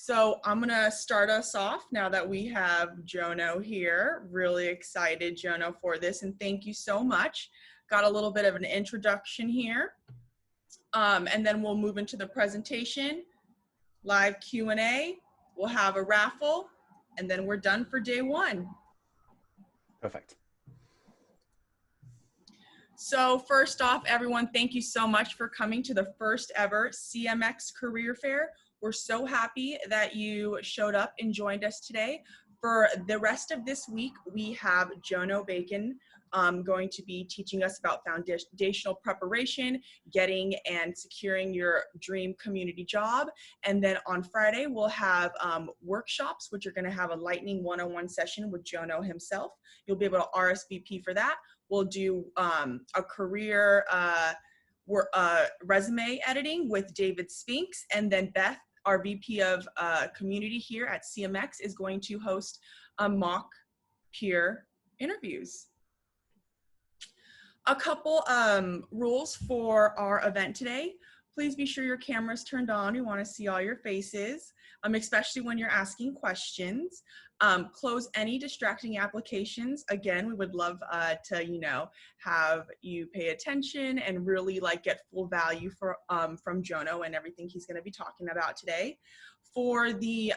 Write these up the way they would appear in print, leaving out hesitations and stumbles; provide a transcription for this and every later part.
So I'm going to start us off now that we have Jono here. Really excited, Jono, for this. And thank you so much. Got a little bit of an introduction here. And then we'll move into the presentation, live Q&A. We'll have a raffle, and then we're done for day one. Perfect. So first off, everyone, thank you so much for coming to the first ever CMX Career Fair. We're so happy that you showed up and joined us today. For the rest of this week, we have Jono Bacon going to be teaching us about foundational preparation, getting and securing your dream community job. And then on Friday, we'll have workshops, which are going to have a lightning one-on-one session with Jono himself. You'll be able to RSVP for that. We'll do a career resume editing with David Spinks, and then Beth, our VP of community here at CMX, is going to host a mock peer interviews. A couple rules for our event today. Please be sure your camera's turned on. We want to see all your faces, especially when you're asking questions. Close any distracting applications. Again, we would love to, have you pay attention and really get full value from Jono and everything he's going to be talking about today. For the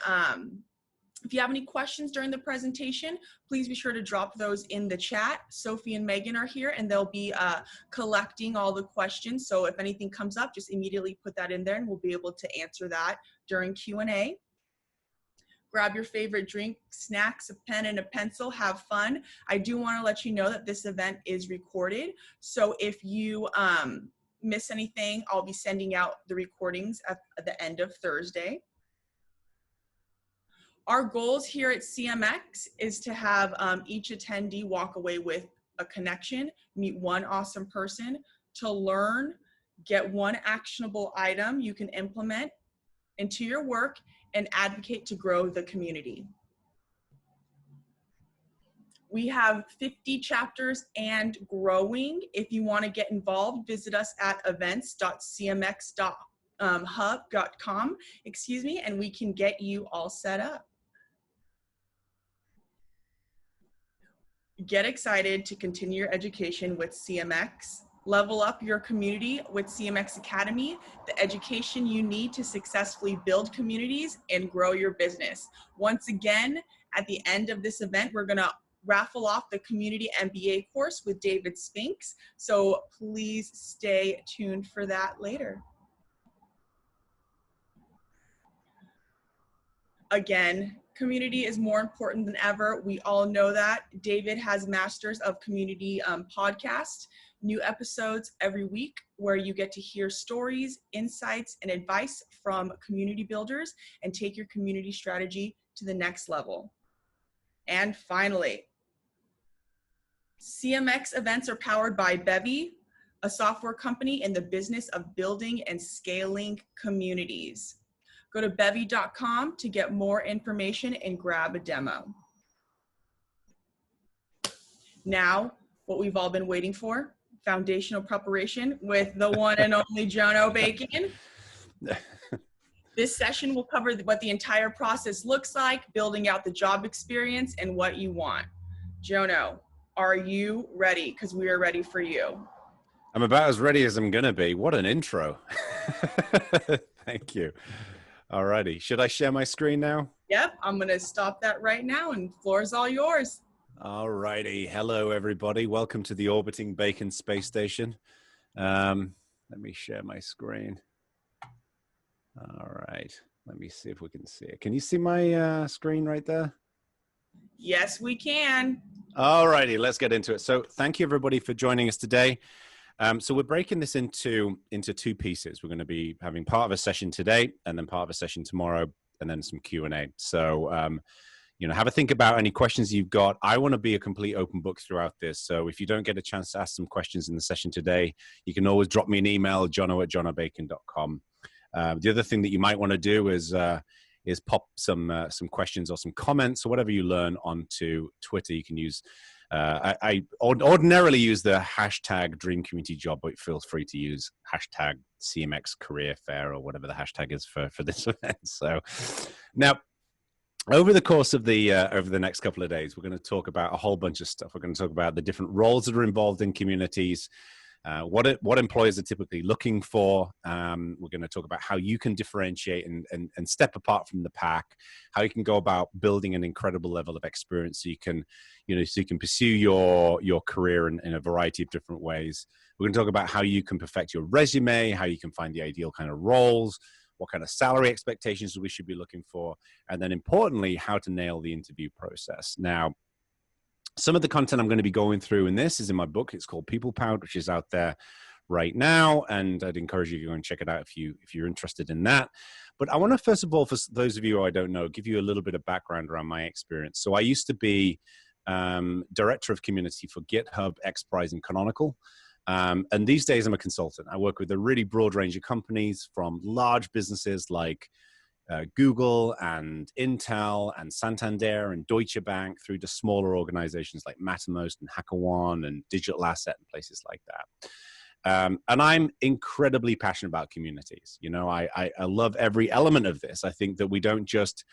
if you have any questions during the presentation, please be sure to drop those in the chat. Sophie and Megan are here, and they'll be collecting all the questions. So if anything comes up, just immediately put that in there, and we'll be able to answer that during Q&A. Grab your favorite drink, snacks, a pen, and a pencil. Have fun. I do want to let you know that this event is recorded. So if you miss anything, I'll be sending out the recordings at the end of Thursday. Our goals here at CMX is to have each attendee walk away with a connection, meet one awesome person, to learn, get one actionable item you can implement into your work, and advocate to grow the community. We have 50 chapters and growing. If you want to get involved, visit us at events.cmx.hub.com, and we can get you all set up. Get excited to continue your education with CMX. Level up your community with CMX Academy, the education you need to successfully build communities and grow your business. Once again, at the end of this event, we're going to raffle off the Community MBA course with David Spinks. So please stay tuned for that later. Again, community is more important than ever. We all know that. David has Masters of Community podcast, new episodes every week where you get to hear stories, insights, and advice from community builders and take your community strategy to the next level. And finally, CMX events are powered by Bevy, a software company in the business of building and scaling communities. Go to bevy.com to get more information and grab a demo. Now, what we've all been waiting for, foundational preparation with the one and only Jono Bacon. This session will cover what the entire process looks like, building out the job experience, and what you want. Jono, are you ready? Because we are ready for you. I'm about as ready as I'm going to be. What an intro. Thank you. Alrighty, should I share my screen now? Yep, I'm gonna stop that right now and the floor is all yours. Alrighty, hello everybody. Welcome to the orbiting Bacon space station. Let me share my screen. All right, let me see if we can see it. Can you see my screen right there? Yes, we can. Alrighty, let's get into it. So thank you everybody for joining us today. So we're breaking this into two pieces. We're going to be having part of a session today and then part of a session tomorrow and then some Q&A. So, have a think about any questions you've got. I want to be a complete open book throughout this. So if you don't get a chance to ask some questions in the session today, you can always drop me an email, jono@jonobacon.com. The other thing that you might want to do is pop some questions or some comments or whatever you learn onto Twitter. You can use I ordinarily use the hashtag dream community job, but feel free to use hashtag CMX Career Fair or whatever the hashtag is for this event. So now, over the course of the over the next couple of days, we're going to talk about a whole bunch of stuff. We're going to talk about the different roles that are involved in communities, what employers are typically looking for. We're going to talk about how you can differentiate and step apart from the pack, how you can go about building an incredible level of experience so you can, so you can pursue your career in a variety of different ways. We're going to talk about how you can perfect your resume, how you can find the ideal kind of roles, what kind of salary expectations we should be looking for, and then importantly, how to nail the interview process. Now, some of the content I'm going to be going through in this is in my book. It's called People Powered, which is out there right now, and I'd encourage you to go and check it out if you're interested in that. But I want to, first of all, for those of you who I don't know, give you a little bit of background around my experience. So I used to be director of community for GitHub, XPRIZE, and Canonical. And these days I'm a consultant. I work with a really broad range of companies, from large businesses like Google and Intel and Santander and Deutsche Bank, through to smaller organizations like Mattermost and HackerOne and Digital Asset and places like that. And I'm incredibly passionate about communities. I love every element of this. I think that we don't just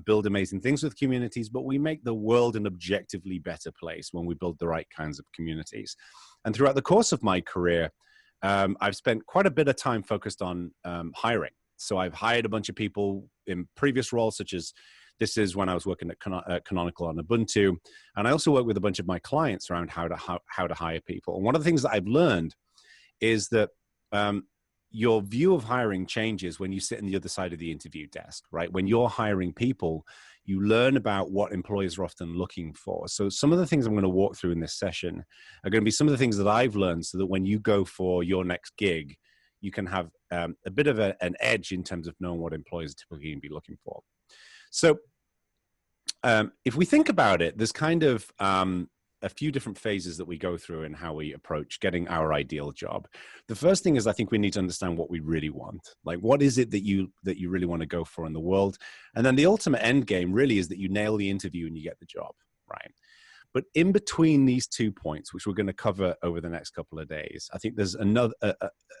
build amazing things with communities, but we make the world an objectively better place when we build the right kinds of communities. And throughout the course of my career, I've spent quite a bit of time focused on hiring. So I've hired a bunch of people in previous roles, such as this is when I was working at Canonical on Ubuntu. And I also work with a bunch of my clients around how to hire people. And one of the things that I've learned is that your view of hiring changes when you sit on the other side of the interview desk, right? When you're hiring people, you learn about what employers are often looking for. So some of the things I'm going to walk through in this session are going to be some of the things that I've learned, so that when you go for your next gig, you can have a bit of an edge in terms of knowing what employers are typically going to be looking for. So if we think about it, there's kind of a few different phases that we go through in how we approach getting our ideal job. The first thing is, I think we need to understand what we really want. Like, what is it that you really want to go for in the world? And then the ultimate end game really is that you nail the interview and you get the job, right? But in between these 2 points, which we're going to cover over the next couple of days, I think there's a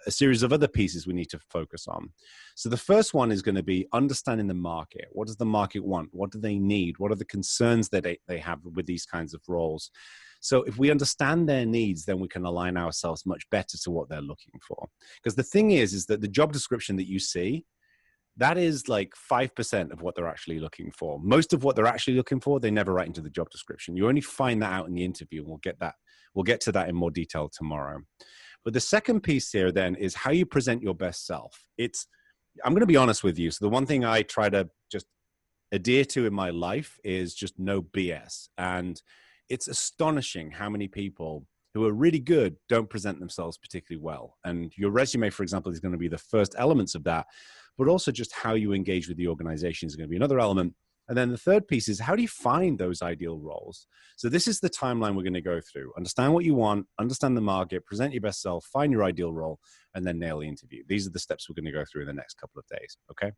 series of other pieces we need to focus on. So the first one is going to be understanding the market. What does the market want? What do they need? What are the concerns that they have with these kinds of roles? So if we understand their needs, then we can align ourselves much better to what they're looking for. Because the thing is that the job description that you see, that is like 5% of what they're actually looking for. Most of what they're actually looking for, they never write into the job description. You only find that out in the interview, and we'll get to that in more detail tomorrow. But the second piece here then is how you present your best self. I'm going to be honest with you. So the one thing I try to just adhere to in my life is just no BS. And it's astonishing how many people who are really good don't present themselves particularly well. And your resume, for example, is going to be the first elements of that. But also just how you engage with the organization is going to be another element. And then the third piece is, how do you find those ideal roles? So this is the timeline we're going to go through. Understand what you want, understand the market, present your best self, find your ideal role, and then nail the interview. These are the steps we're going to go through in the next couple of days, okay?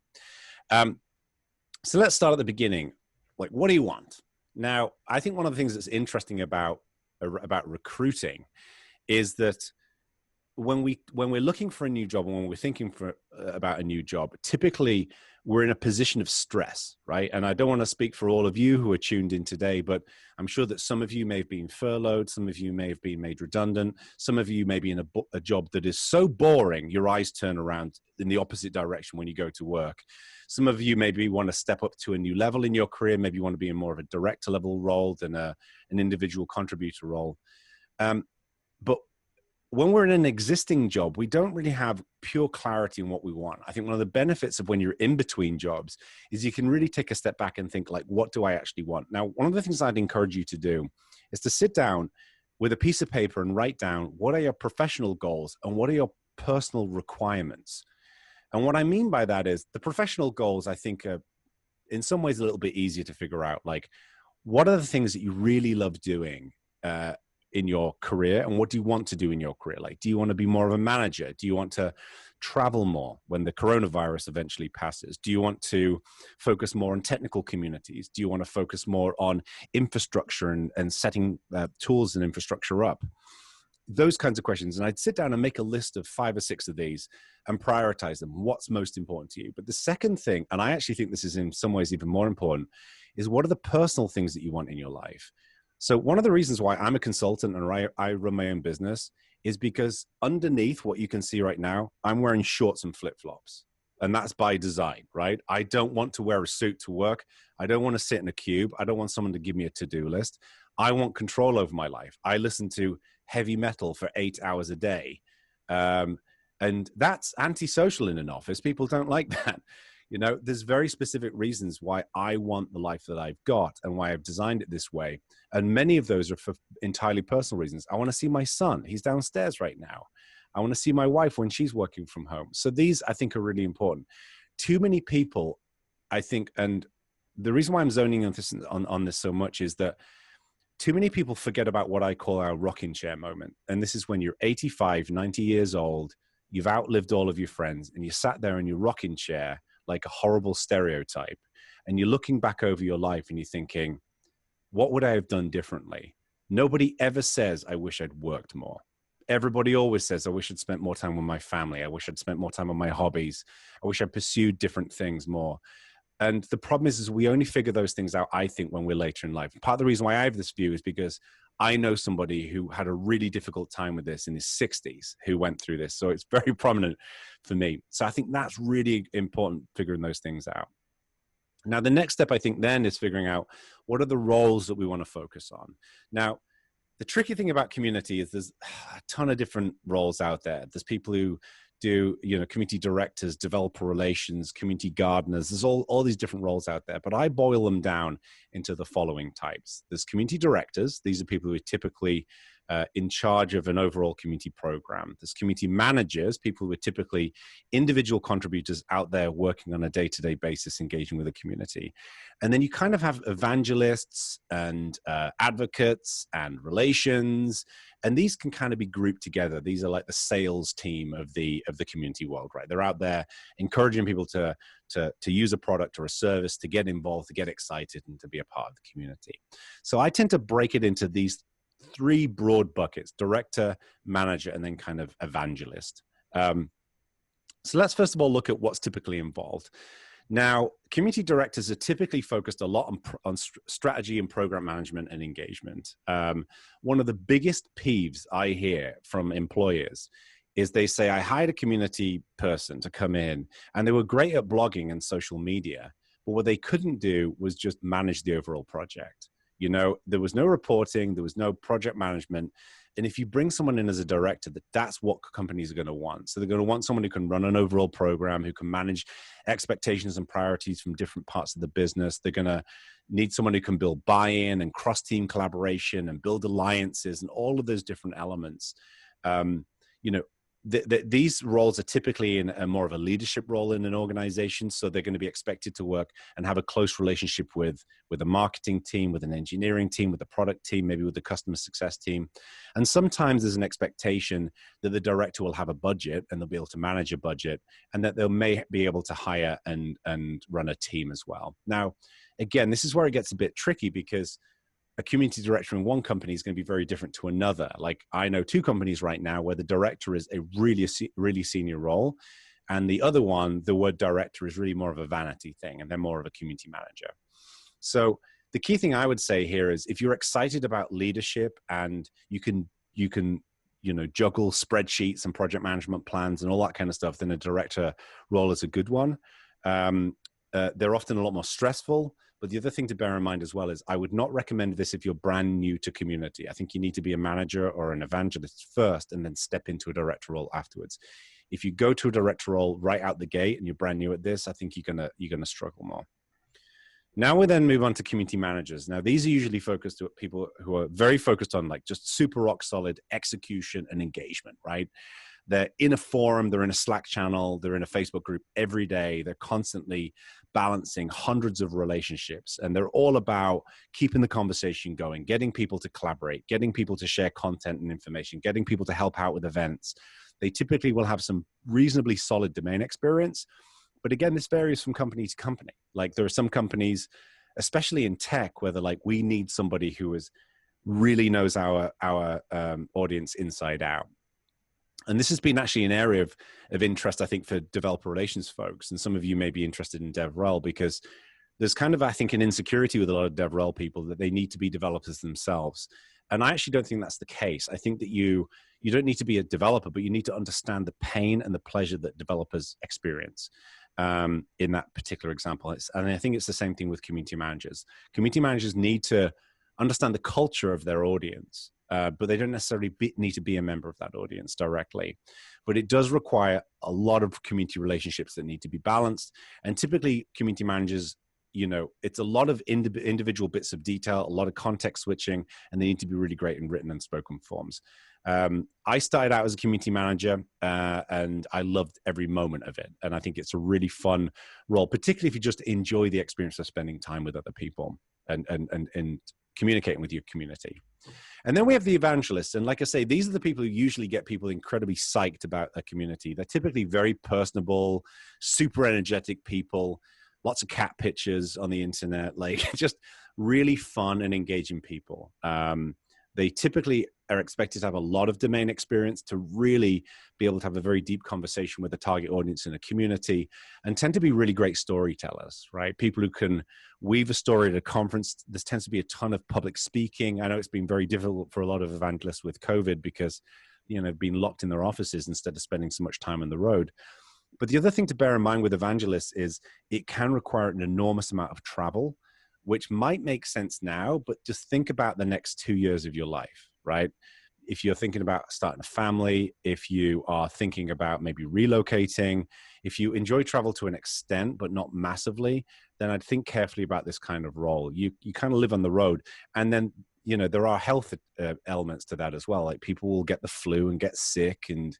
So let's start at the beginning. Like, what do you want? Now, I think one of the things that's interesting about recruiting is that when we're looking for a new job, and when we're thinking about a new job, typically we're in a position of stress, right? And I don't want to speak for all of you who are tuned in today, but I'm sure that some of you may have been furloughed, some of you may have been made redundant, some of you may be in a job that is so boring your eyes turn around in the opposite direction when you go to work. Some of you maybe want to step up to a new level in your career, maybe you want to be in more of a director level role than an individual contributor role. But when we're in an existing job, we don't really have pure clarity in what we want. I think one of the benefits of when you're in between jobs is you can really take a step back and think, like, what do I actually want? Now, one of the things I'd encourage you to do is to sit down with a piece of paper and write down what are your professional goals and what are your personal requirements. And what I mean by that is the professional goals, I think, are in some ways a little bit easier to figure out. Like, what are the things that you really love doing in your career, and what do you want to do in your career? Like, do you want to be more of a manager? Do you want to travel more when the coronavirus eventually passes? Do you want to focus more on technical communities? Do you want to focus more on infrastructure and setting tools and infrastructure up? Those kinds of questions. And I'd sit down and make a list of 5 or 6 of these and prioritize them. What's most important to you? But the second thing, and I actually think this is in some ways even more important, is what are the personal things that you want in your life? So one of the reasons why I'm a consultant and I run my own business is because underneath what you can see right now, I'm wearing shorts and flip-flops. And that's by design, right? I don't want to wear a suit to work. I don't want to sit in a cube. I don't want someone to give me a to-do list. I want control over my life. I listen to heavy metal for 8 hours a day. And that's antisocial in an office. People don't like that. You know, there's very specific reasons why I want the life that I've got and why I've designed it this way. And many of those are for entirely personal reasons. I want to see my son. He's downstairs right now. I want to see my wife when she's working from home. So these, I think, are really important. Too many people, I think, and the reason why I'm zoning on this so much is that too many people forget about what I call our rocking chair moment. And this is when you're 85, 90 years old, you've outlived all of your friends, and you sat there in your rocking chair like a horrible stereotype. And you're looking back over your life and you're thinking, what would I have done differently? Nobody ever says, I wish I'd worked more. Everybody always says, I wish I'd spent more time with my family. I wish I'd spent more time on my hobbies. I wish I'd pursued different things more. And the problem is we only figure those things out, I think, when we're later in life. Part of the reason why I have this view is because I know somebody who had a really difficult time with this in his 60s who went through this. So it's very prominent for me. So I think that's really important, figuring those things out. Now, the next step, I think, then is figuring out what are the roles that we want to focus on. Now, the tricky thing about community is there's a ton of different roles out there. There's people who do, you know, community directors, developer relations, community gardeners. There's all these different roles out there, but I boil them down into the following types. There's community directors. These are people who are typically in charge of an overall community program. There's community managers, people who are typically individual contributors out there working on a day-to-day basis, engaging with the community. And then you kind of have evangelists and advocates and relations, and these can kind of be grouped together. These are like the sales team of the community world, right? They're out there encouraging people to use a product or a service, to get involved, to get excited, and to be a part of the community. So I tend to break it into these 3 broad buckets: director, manager, and then kind of evangelist. So let's first of all look at what's typically involved. Now, community directors are typically focused a lot on strategy and program management and engagement. One of the biggest peeves I hear from employers is they say, I hired a community person to come in, and they were great at blogging and social media, but what they couldn't do was just manage the overall project. You know, there was no reporting, there was no project management. And if you bring someone in as a director, that's what companies are going to want. So they're going to want someone who can run an overall program, who can manage expectations and priorities from different parts of the business. They're going to need someone who can build buy-in and cross-team collaboration and build alliances and all of those different elements. You know, these roles are typically in a more of a leadership role in an organization. So they're going to be expected to work and have a close relationship with a marketing team, with an engineering team, with a product team, maybe with the customer success team. And sometimes there's an expectation that the director will have a budget and they'll be able to manage a budget, and that they may be able to hire and run a team as well. Now, again, this is where it gets a bit tricky, because a community director in one company is going to be very different to another. Like, I know 2 companies right now where the director is a really senior role, and the other one, the word director is really more of a vanity thing, and they're more of a community manager. So the key thing I would say here is, if you're excited about leadership and you can you know, juggle spreadsheets and project management plans and all that kind of stuff, then a director role is a good one. They're often a lot more stressful. But the other thing to bear in mind as well is, I would not recommend this if you're brand new to community. I think you need to be a manager or an evangelist first, and then step into a director role afterwards. If you go to a director role right out the gate and you're brand new at this, I think you're gonna struggle more. Now we then move on to community managers. Now, these are usually focused to people who are very focused on like just super rock solid execution and engagement, right? They're in a forum, they're in a Slack channel, they're in a Facebook group every day. They're constantly balancing hundreds of relationships, and they're all about keeping the conversation going, getting people to collaborate, getting people to share content and information, getting people to help out with events. They typically will have some reasonably solid domain experience. But again, this varies from company to company. Like there are some companies, especially in tech, where they're like, we need somebody who really knows our audience inside out. And this has been actually an area of interest, I think, for developer relations folks. And some of you may be interested in DevRel, because there's kind of, I think, an insecurity with a lot of DevRel people that they need to be developers themselves. And I actually don't think that's the case. I think that you don't need to be a developer, but you need to understand the pain and the pleasure that developers experience in that particular example. And I think it's the same thing with community managers. Community managers need to understand the culture of their audience, but they don't necessarily need to be a member of that audience directly. But it does require a lot of community relationships that need to be balanced. And typically community managers, it's a lot of individual bits of detail, a lot of context switching, and they need to be really great in written and spoken forms. I started out as a community manager, and I loved every moment of it. And I think it's a really fun role, particularly if you just enjoy the experience of spending time with other people and communicating with your community. And then we have the evangelists. And like I say, these are the people who usually get people incredibly psyched about a community. They're typically very personable, super energetic people, lots of cat pictures on the internet, like just really fun and engaging people. They typically are expected to have a lot of domain experience to really be able to have a very deep conversation with the target audience in a community, and tend to be really great storytellers, right? People who can weave a story at a conference. There tends to be a ton of public speaking. I know it's been very difficult for a lot of evangelists with COVID because, they've been locked in their offices instead of spending so much time on the road. But the other thing to bear in mind with evangelists is it can require an enormous amount of travel, which might make sense now, but just think about the next 2 years of your life, right? If you're thinking about starting a family, if you are thinking about maybe relocating, if you enjoy travel to an extent, but not massively, then I'd think carefully about this kind of role. You kind of live on the road. And then, there are health elements to that as well. Like people will get the flu and get sick, and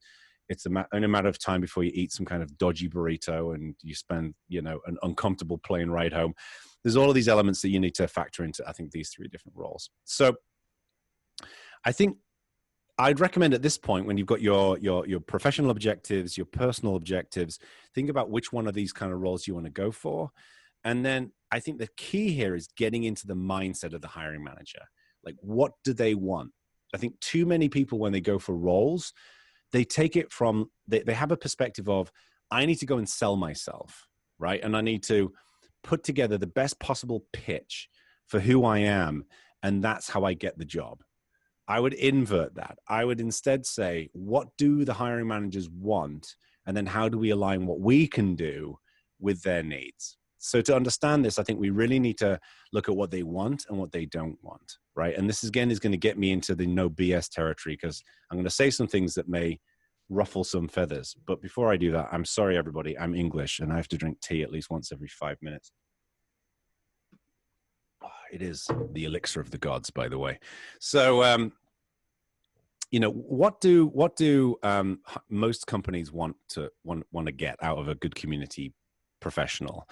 it's only a matter of time before you eat some kind of dodgy burrito and you spend, an uncomfortable plane ride home. There's all of these elements that you need to factor into, I think, these three different roles. So I think I'd recommend at this point, when you've got your professional objectives, your personal objectives, think about which one of these kind of roles you want to go for. And then I think the key here is getting into the mindset of the hiring manager. Like, what do they want? I think too many people, when they go for roles, they take it from, they have a perspective of, I need to go and sell myself, right? And I need to put together the best possible pitch for who I am, and that's how I get the job. I would invert that. I would instead say, what do the hiring managers want? And then how do we align what we can do with their needs? So to understand this, I think we really need to look at what they want and what they don't want, right? And this, again, is going to get me into the no BS territory, because I'm going to say some things that may ruffle some feathers. But before I do that, I'm sorry, everybody, I'm English, and I have to drink tea at least once every 5 minutes. It is the elixir of the gods, by the way. So, what do most companies want to get out of a good community professional?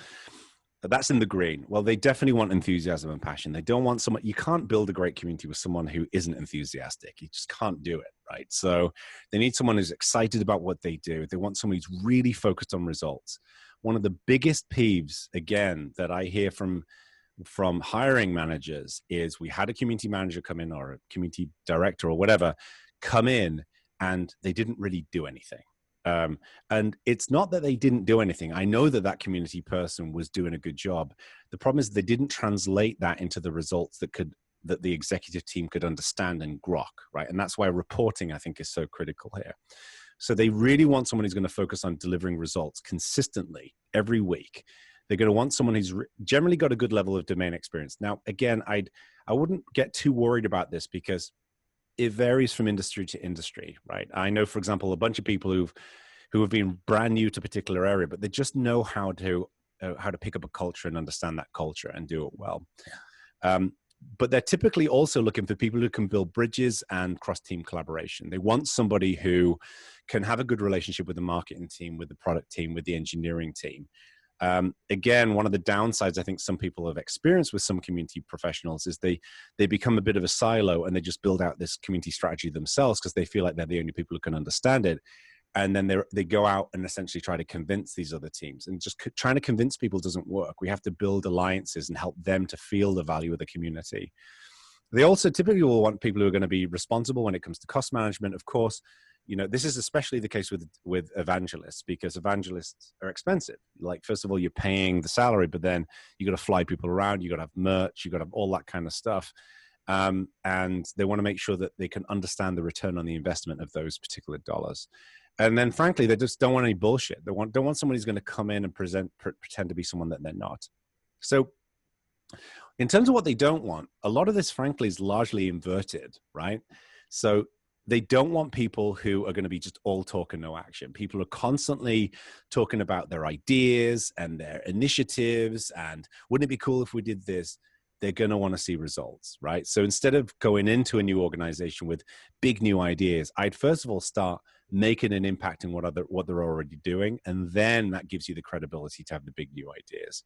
That's in the green. Well, they definitely want enthusiasm and passion. They don't want someone. You can't build a great community with someone who isn't enthusiastic. You just can't do it, right? So they need someone who's excited about what they do. They want someone who's really focused on results. One of the biggest peeves, again, that I hear from hiring managers is, we had a community manager come in, or a community director or whatever, come in, and they didn't really do anything. And it's not that they didn't do anything. I know that community person was doing a good job. The problem is they didn't translate that into the results that the executive team could understand and grok, right? And that's why reporting, I think, is so critical here. So they really want someone who's going to focus on delivering results consistently every week. They're going to want someone who's generally got a good level of domain experience. Now, again, I wouldn't get too worried about this, because it varies from industry to industry, right? I know, for example, a bunch of people who have been brand new to a particular area, but they just know how to pick up a culture and understand that culture and do it well. But they're typically also looking for people who can build bridges and cross-team collaboration. They want somebody who can have a good relationship with the marketing team, with the product team, with the engineering team. Again, one of the downsides I think some people have experienced with some community professionals is they become a bit of a silo and they just build out this community strategy themselves because they feel like they're the only people who can understand it. And then they go out and essentially try to convince these other teams. And just trying to convince people doesn't work. We have to build alliances and help them to feel the value of the community. They also typically will want people who are going to be responsible when it comes to cost management. Of course, you know, this is especially the case with evangelists, because evangelists are expensive. Like, first of all, you're paying the salary, but then you got to fly people around. You got to have merch. You got to have all that kind of stuff. And they want to make sure that they can understand the return on the investment of those particular dollars. And then, frankly, they just don't want any bullshit. They don't want somebody who's going to come in and pretend to be someone that they're not. So in terms of what they don't want, a lot of this, frankly, is largely inverted, right? So they don't want people who are going to be just all talk and no action. People are constantly talking about their ideas and their initiatives, and wouldn't it be cool if we did this? They're going to want to see results, right? So instead of going into a new organization with big new ideas, I'd first of all start making an impact in what they're already doing, and then that gives you the credibility to have the big new ideas.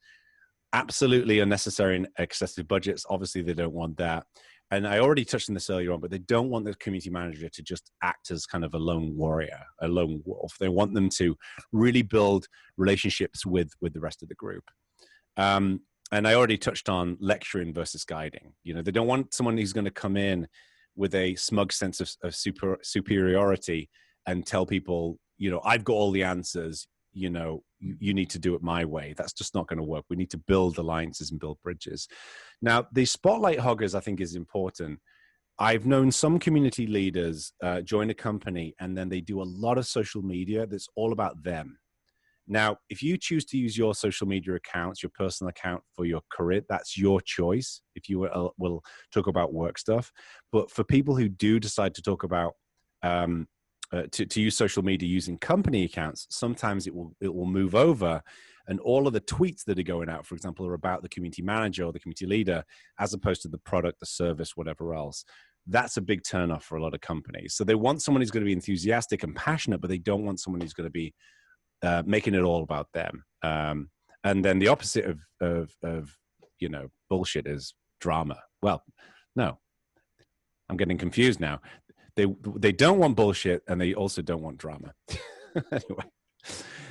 Absolutely unnecessary and excessive budgets. Obviously, they don't want that. And I already touched on this earlier on, but they don't want the community manager to just act as kind of a lone warrior, a lone wolf. They want them to really build relationships with the rest of the group. And I already touched on lecturing versus guiding. You know, they don't want someone who's going to come in with a smug sense of superiority and tell people, you know, I've got all the answers, you know, you need to do it my way. That's just not going to work. We need to build alliances and build bridges. Now, the spotlight hoggers, I think, is important. I've known some community leaders join a company and then they do a lot of social media that's all about them. Now, if you choose to use your social media accounts, your personal account for your career, that's your choice. If you will talk about work stuff. But for people who do decide to talk about, to use social media using company accounts, sometimes it will move over, and all of the tweets that are going out, for example, are about the community manager or the community leader, as opposed to the product, the service, whatever else. That's a big turnoff for a lot of companies. So they want someone who's going to be enthusiastic and passionate, but they don't want someone who's going to be making it all about them. And then the opposite of you know, bullshit is drama. Well, no, I'm getting confused now. They don't want bullshit, and they also don't want drama. Anyway,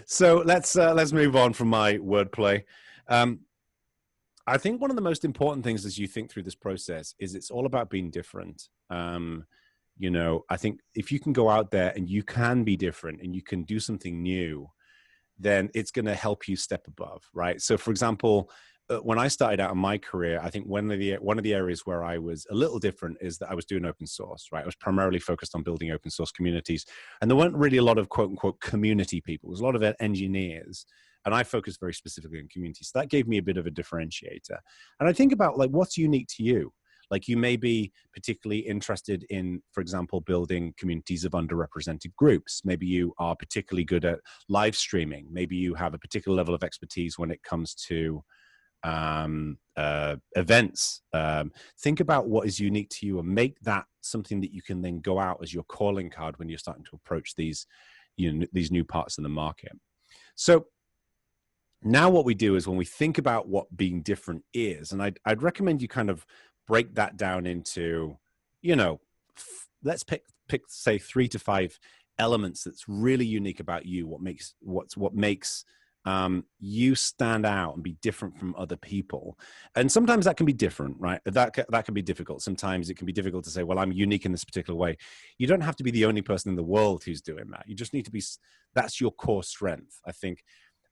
so let's move on from my wordplay. I think one of the most important things as you think through this process is it's all about being different. You know, I think if you can go out there and you can be different and you can do something new, then it's going to help you step above, right? So, for example, when I started out in my career, I think one of the areas where I was a little different is that I was doing open source, right? I was primarily focused on building open source communities, and there weren't really a lot of quote unquote community people. There was a lot of engineers, and I focused very specifically on communities. So that gave me a bit of a differentiator. And I think about, like, what's unique to you? Like, you may be particularly interested in, for example, building communities of underrepresented groups. Maybe you are particularly good at live streaming. Maybe you have a particular level of expertise when it comes to events. Think about what is unique to you and make that something that you can then go out as your calling card when you're starting to approach these, you know, these new parts of the market. So now what we do is when we think about what being different is, and I'd recommend you kind of break that down into, you know, let's pick say 3 to 5 elements that's really unique about you. What makes you stand out and be different from other people. And sometimes that can be different, right? That can be difficult. Sometimes it can be difficult to say, well, I'm unique in this particular way. You don't have to be the only person in the world who's doing that. You just need to be, that's your core strength, I think.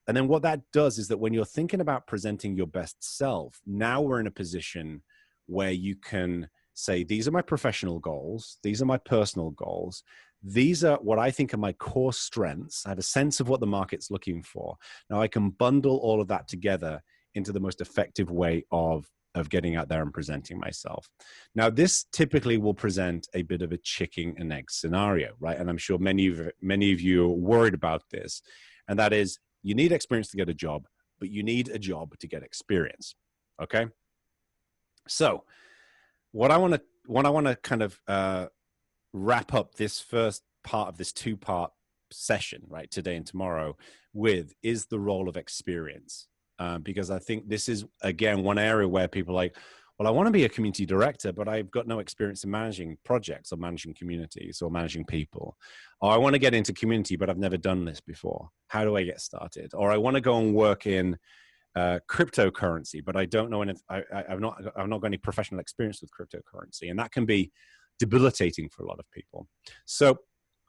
And then what that does is that when you're thinking about presenting your best self, now we're in a position where you can say, these are my professional goals. These are my personal goals. These are what I think are my core strengths. I have a sense of what the market's looking for. Now I can bundle all of that together into the most effective way of getting out there and presenting myself. Now, this typically will present a bit of a chicken and egg scenario, right? And I'm sure many of you are worried about this. And that is, you need experience to get a job, but you need a job to get experience, okay? So what I want to kind of wrap up this first part of this two-part session, right, today and tomorrow, with is the role of experience. Because I think this is, again, one area where people are like, well, I want to be a community director, but I've got no experience in managing projects or managing communities or managing people. Or I want to get into community, but I've never done this before. How do I get started? Or I want to go and work in cryptocurrency, but I don't know, and I've not got any professional experience with cryptocurrency, and that can be debilitating for a lot of people. So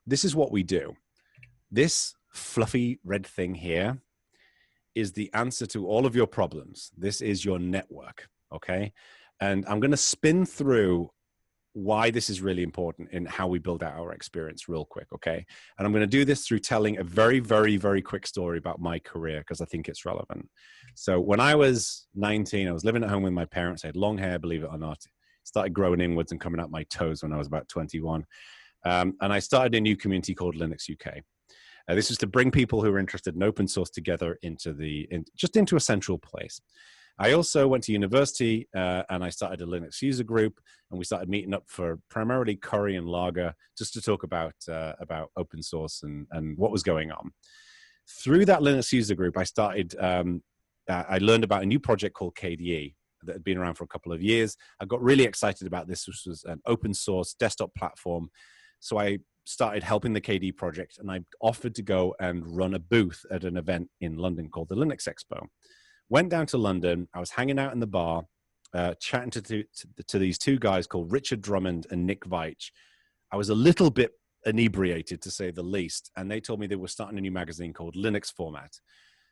this is what we do. This fluffy red thing here is the answer to all of your problems. This is your network, okay? And I'm going to spin through why this is really important in how we build out our experience real quick, okay? And I'm going to do this through telling a very, very, very quick story about my career because I think it's relevant. So when I was 19, I was living at home with my parents. I had long hair, believe it or not. Started growing inwards and coming out my toes when I was about 21. And I started a new community called Linux UK. This was to bring people who are interested in open source together into a central place. I also went to university and I started a Linux user group, and we started meeting up for primarily curry and lager just to talk about open source and what was going on. Through that Linux user group, I learned about a new project called KDE that had been around for a couple of years. I got really excited about this. This was an open source desktop platform. So I started helping the KDE project, and I offered to go and run a booth at an event in London called the Linux Expo. Went down to London. I was hanging out in the bar, chatting to these two guys called Richard Drummond and Nick Veitch. I was a little bit inebriated, to say the least, and they told me they were starting a new magazine called Linux Format.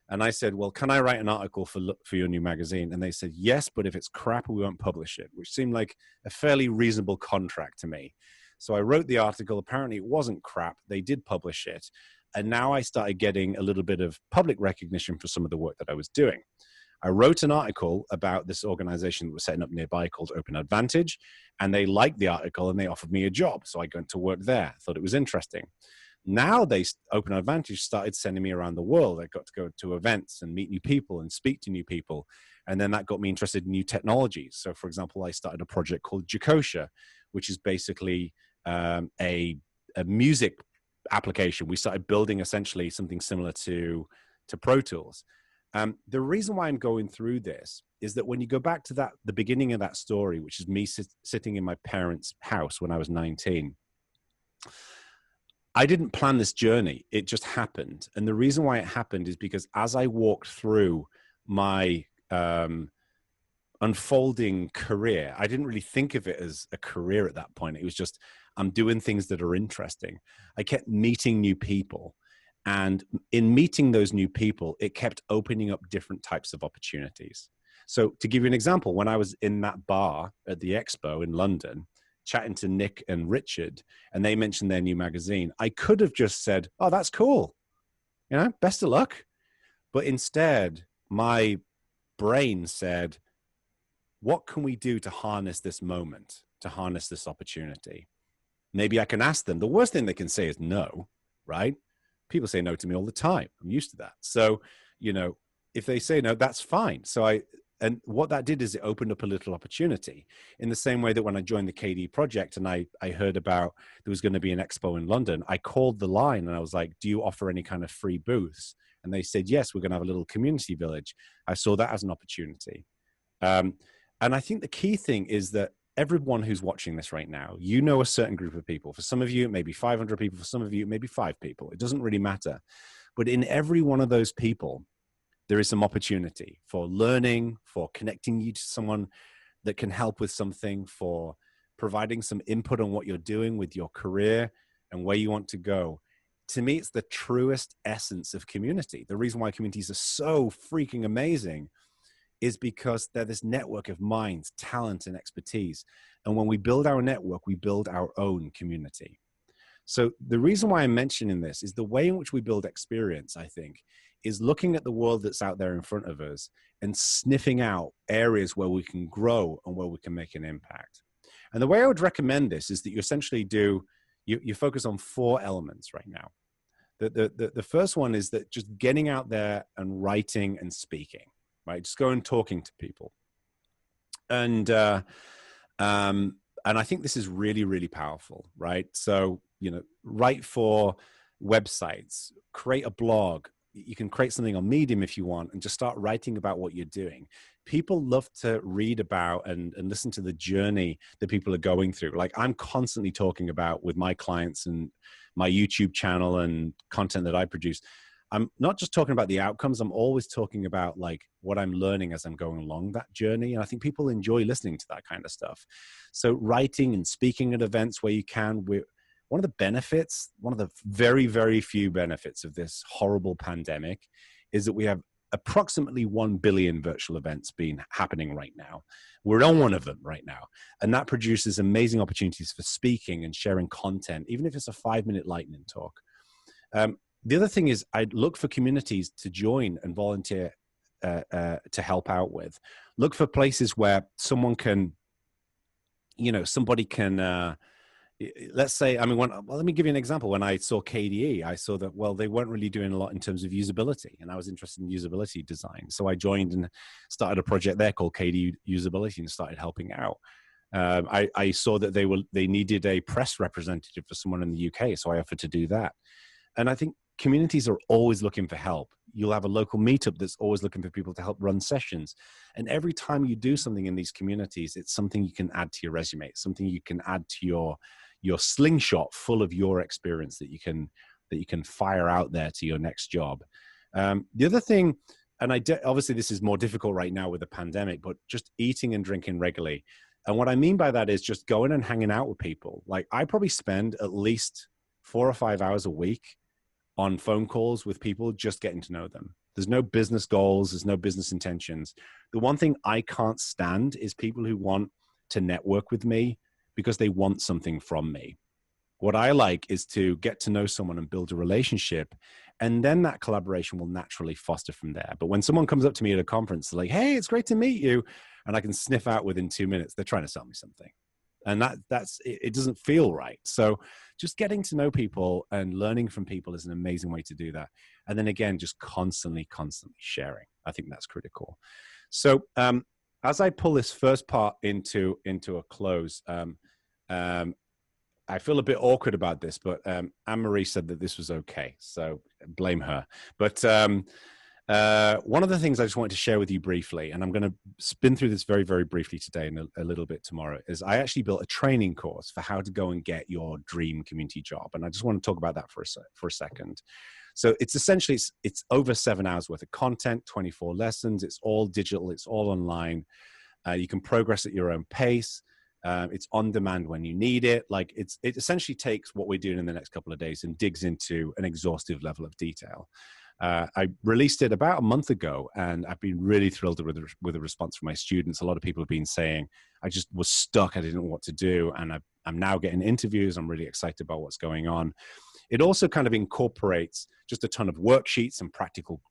And I said, well, can I write an article for your new magazine? And they said, yes, but if it's crap, we won't publish it, which seemed like a fairly reasonable contract to me. So I wrote the article. Apparently it wasn't crap. They did publish it. And now I started getting a little bit of public recognition for some of the work that I was doing. I wrote an article about this organization that was setting up nearby called Open Advantage, and they liked the article and they offered me a job. So I went to work there. I thought it was interesting. Now Open Advantage started sending me around the world. I got to go to events and meet new people and speak to new people. And then that got me interested in new technologies. So for example, I started a project called Jacosha, which is basically a music application. We started building essentially something similar to Pro Tools. The reason why I'm going through this is that when you go back to the beginning of that story, which is me sitting in my parents' house when I was 19, I didn't plan this journey. It just happened. And the reason why it happened is because as I walked through my unfolding career, I didn't really think of it as a career at that point. It was just, I'm doing things that are interesting. I kept meeting new people. And in meeting those new people, it kept opening up different types of opportunities. So to give you an example, when I was in that bar at the expo in London, chatting to Nick and Richard, and they mentioned their new magazine, I could have just said, oh, that's cool. You know, best of luck. But instead, my brain said, what can we do to harness this moment, to harness this opportunity? Maybe I can ask them. The worst thing they can say is no, right? People say no to me all the time. I'm used to that. So, you know, if they say no, that's fine. And what that did is it opened up a little opportunity in the same way that when I joined the KDE project and I heard about there was going to be an expo in London, I called the line and I was like, do you offer any kind of free booths? And they said, yes, we're going to have a little community village. I saw that as an opportunity. And I think the key thing is that everyone who's watching this right now, you know a certain group of people. For some of you, it may be 500 people. For some of you, it may be 5 people. It doesn't really matter. But in every one of those people, there is some opportunity for learning, for connecting you to someone that can help with something, for providing some input on what you're doing with your career and where you want to go. To me, it's the truest essence of community. The reason why communities are so freaking amazing is because they're this network of minds, talent, and expertise. And when we build our network, we build our own community. So the reason why I'm mentioning this is the way in which we build experience, I think, is looking at the world that's out there in front of us and sniffing out areas where we can grow and where we can make an impact. And the way I would recommend this is that you essentially you focus on 4 elements right now. The first one is that just getting out there and writing and speaking, right? Just go and talking to people. And And I think this is really, really powerful, right? So, write for websites, create a blog. You can create something on Medium if you want and just start writing about what you're doing. People love to read about and listen to the journey that people are going through. Like I'm constantly talking about with my clients and my YouTube channel and content that I produce. I'm not just talking about the outcomes. I'm always talking about like what I'm learning as I'm going along that journey. And I think people enjoy listening to that kind of stuff. So writing and speaking at events where you can, one of the benefits, one of the very, very few benefits of this horrible pandemic is that we have approximately 1 billion virtual events happening right now. We're on one of them right now. And that produces amazing opportunities for speaking and sharing content, even if it's a 5-minute lightning talk. The other thing is I look for communities to join and volunteer to help out with. Look for places where someone can, somebody can, let's say, let me give you an example. When I saw KDE, I saw that, well, they weren't really doing a lot in terms of usability, and I was interested in usability design. So I joined and started a project there called KDE Usability and started helping out. I saw that they needed a press representative for someone in the UK, so I offered to do that. And I think communities are always looking for help. You'll have a local meetup that's always looking for people to help run sessions. And every time you do something in these communities, it's something you can add to your resume. It's something you can add to your slingshot full of your experience that you can fire out there to your next job. The other thing, and obviously this is more difficult right now with the pandemic, but just eating and drinking regularly. And what I mean by that is just going and hanging out with people. Like I probably spend at least 4 or 5 hours a week on phone calls with people, just getting to know them. There's no business goals. There's no business intentions. The one thing I can't stand is people who want to network with me because they want something from me. What I like is to get to know someone and build a relationship. And then that collaboration will naturally foster from there. But when someone comes up to me at a conference, like, hey, it's great to meet you. And I can sniff out within 2 minutes, they're trying to sell me something. And it doesn't feel right. So just getting to know people and learning from people is an amazing way to do that. And then again, just constantly sharing. I think that's critical. So as I pull this first part into a close, I feel a bit awkward about this, but Anne-Marie said that this was okay. So blame her. But one of the things I just wanted to share with you briefly, and I'm going to spin through this very, very briefly today and a little bit tomorrow, is I actually built a training course for how to go and get your dream community job. And I just want to talk about that for a second. So it's essentially, it's over 7 hours worth of content, 24 lessons. It's all digital. It's all online. You can progress at your own pace. It's on demand when you need it. Like it essentially takes what we're doing in the next couple of days and digs into an exhaustive level of detail. I released it about a month ago, and I've been really thrilled with the response from my students. A lot of people have been saying, I just was stuck. I didn't know what to do. And I'm now getting interviews. I'm really excited about what's going on. It also kind of incorporates just a ton of worksheets and practical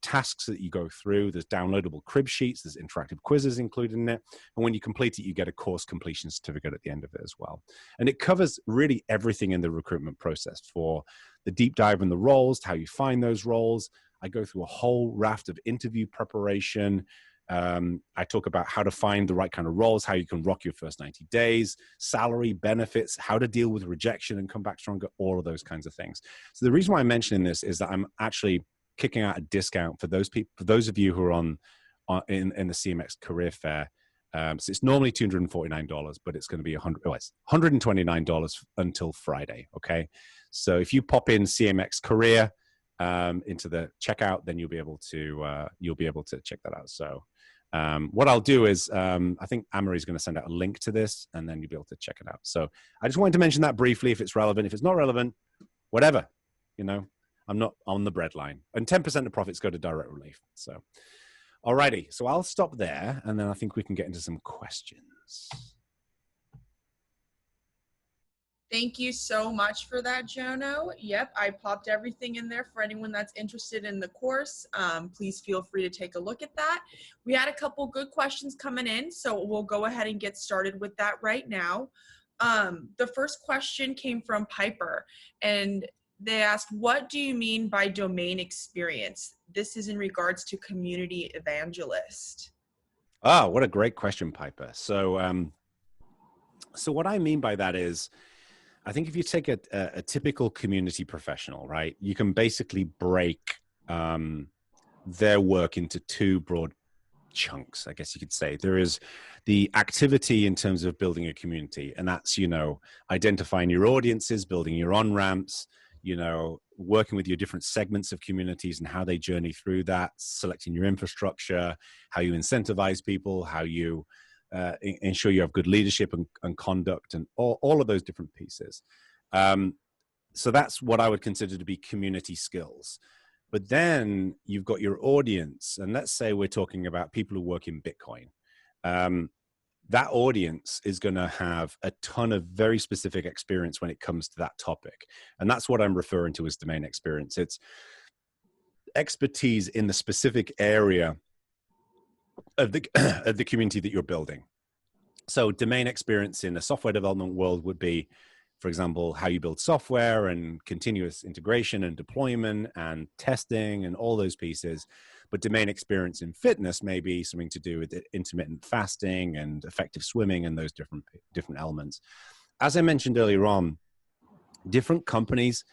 tasks that you go through. There's downloadable crib sheets. There's interactive quizzes included in it. And when you complete it, you get a course completion certificate at the end of it as well. And it covers really everything in the recruitment process, for the deep dive in the roles, how you find those roles. I go through a whole raft of interview preparation. I talk about how to find the right kind of roles, how you can rock your first 90 days, salary, benefits, how to deal with rejection and come back stronger, all of those kinds of things. So the reason why I'm mentioning this is that I'm actually kicking out a discount for those people, for those of you who are in the CMX Career Fair. So it's normally $249, but it's going to be $129 until Friday. Okay, so if you pop in CMX Career into the checkout, then you'll be able to check that out. So what I'll do is I think Anne-Marie is going to send out a link to this, and then you'll be able to check it out. So I just wanted to mention that briefly. If it's relevant, if it's not relevant, whatever, I'm not on the breadline. And 10% of profits go to direct relief. So, alrighty. So I'll stop there, and then I think we can get into some questions. Thank you so much for that, Jono. Yep, I popped everything in there for anyone that's interested in the course. Please feel free to take a look at that. We had a couple good questions coming in, so we'll go ahead and get started with that right now. The first question came from Piper, and they asked, what do you mean by domain experience? This is in regards to community evangelist. Ah, what a great question, Piper. So what I mean by that is, I think if you take a typical community professional, right, you can basically break their work into two broad chunks, I guess you could say. There is the activity in terms of building a community, and that's, identifying your audiences, building your on-ramps, working with your different segments of communities and how they journey through that, selecting your infrastructure, how you incentivize people, how you ensure you have good leadership and conduct, and all of those different pieces. So that's what I would consider to be community skills. But then you've got your audience, and let's say we're talking about people who work in Bitcoin. That audience is going to have a ton of very specific experience when it comes to that topic. And that's what I'm referring to as domain experience. It's expertise in the specific area of the, of the community that you're building. So domain experience in the software development world would be, for example, how you build software and continuous integration and deployment and testing and all those pieces. But domain experience in fitness may be something to do with intermittent fasting and effective swimming and those different elements. As I mentioned earlier on, different companies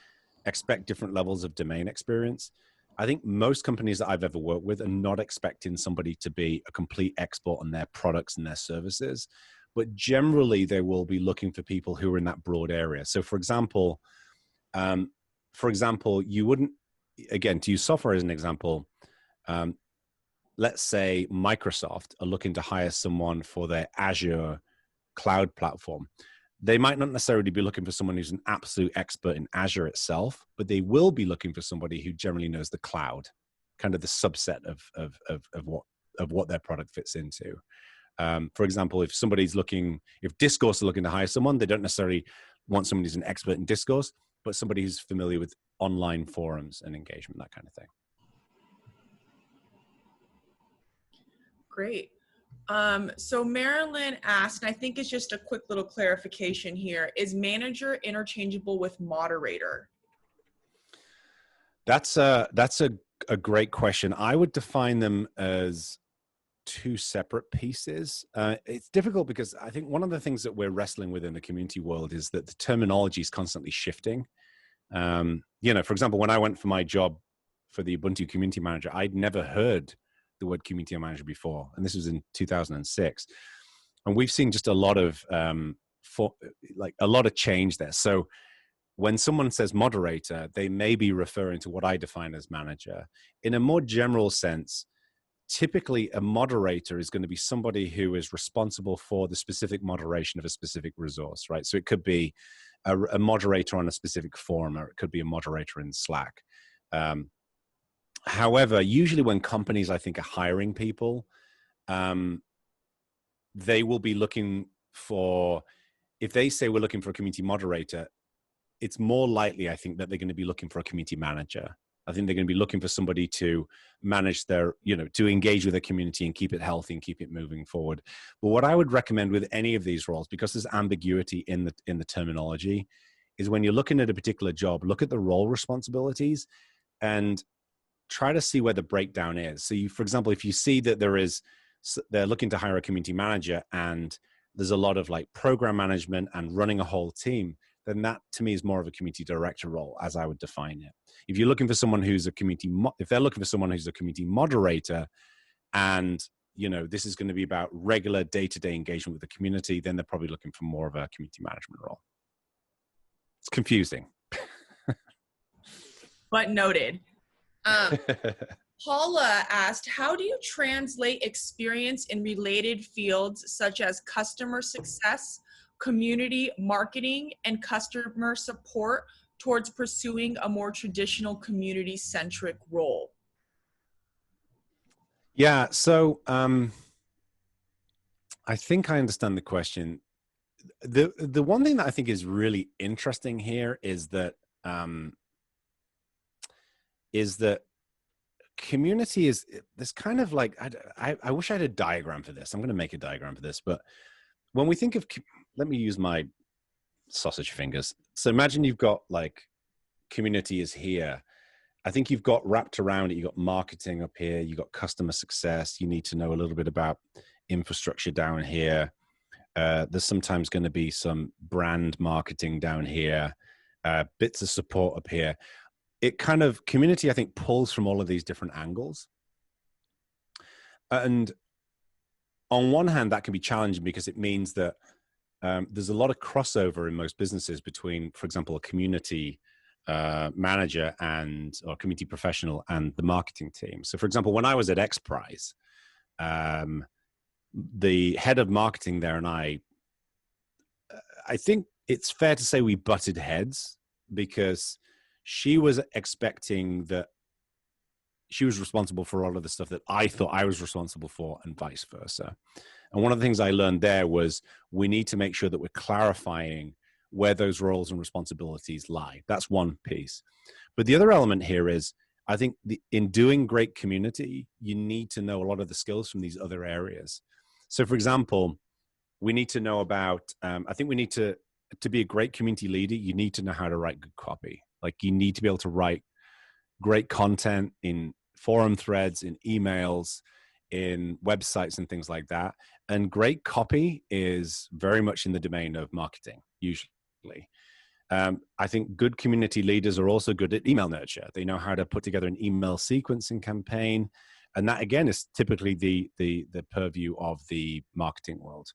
expect different levels of domain experience. I think most companies that I've ever worked with are not expecting somebody to be a complete expert on their products and their services, but generally they will be looking for people who are in that broad area. So for example, you wouldn't, again, to use software as an example, let's say Microsoft are looking to hire someone for their Azure cloud platform. They might not necessarily be looking for someone who's an absolute expert in Azure itself, but they will be looking for somebody who generally knows the cloud, kind of the subset of what their product fits into. For example, if Discourse are looking to hire someone, they don't necessarily want somebody who's an expert in Discourse, but somebody who's familiar with online forums and engagement, that kind of thing. Great. So Marilyn asked, and I think it's just a quick little clarification here, is manager interchangeable with moderator? That's a great question. I would define them as two separate pieces. It's difficult because I think one of the things that we're wrestling with in the community world is that the terminology is constantly shifting. For example, when I went for my job for the Ubuntu Community Manager, I'd never heard the word Community Manager before, and this was in 2006. And we've seen just a lot of change there. So when someone says moderator, they may be referring to what I define as manager. In a more general sense, typically a moderator is going to be somebody who is responsible for the specific moderation of a specific resource, right? So it could be a moderator on a specific forum, or it could be a moderator in Slack. However, usually when companies, I think, are hiring people, they will be looking for, if they say we're looking for a community moderator, it's more likely, I think, that they're going to be looking for a community manager. I think they're going to be looking for somebody to manage their, to engage with the community and keep it healthy and keep it moving forward. But what I would recommend with any of these roles, because there's ambiguity in the terminology, is when you're looking at a particular job, look at the role responsibilities and try to see where the breakdown is. So for example, if you see that they're looking to hire a community manager and there's a lot of like program management and running a whole team, then that to me is more of a community director role, as I would define it. If you're looking for someone who's if they're looking for someone who's a community moderator, and this is going to be about regular day-to-day engagement with the community, then they're probably looking for more of a community management role. It's confusing. But noted. Paula asked, how do you translate experience in related fields such as customer success, community marketing, and customer support towards pursuing a more traditional community-centric role? Yeah, so I think I understand the question. The one thing that I think is really interesting here is that community is this kind of like, I wish I had a diagram for this. I'm going to make a diagram for this, but when we think of, let me use my sausage fingers. So imagine you've got like community is here. I think you've got wrapped around it, you've got marketing up here, you've got customer success. You need to know a little bit about infrastructure down here. There's sometimes going to be some brand marketing down here, bits of support up here. It kind of, community, I think, pulls from all of these different angles. And on one hand, that can be challenging because it means that there's a lot of crossover in most businesses between, for example, a community manager or community professional and the marketing team. So, for example, when I was at XPRIZE, the head of marketing there and I think it's fair to say we butted heads because she was expecting that she was responsible for all of the stuff that I thought I was responsible for and vice versa. And one of the things I learned there was we need to make sure that we're clarifying where those roles and responsibilities lie. That's one piece. But the other element here is, I think in doing great community, you need to know a lot of the skills from these other areas. So for example, we need to know about, I think we need to be a great community leader, you need to know how to write good copy. Like you need to be able to write great content in forum threads, in emails, in websites and things like that. And great copy is very much in the domain of marketing, usually. I think good community leaders are also good at email nurture. They know how to put together an email sequencing campaign. And that, again, is typically the purview of the marketing world.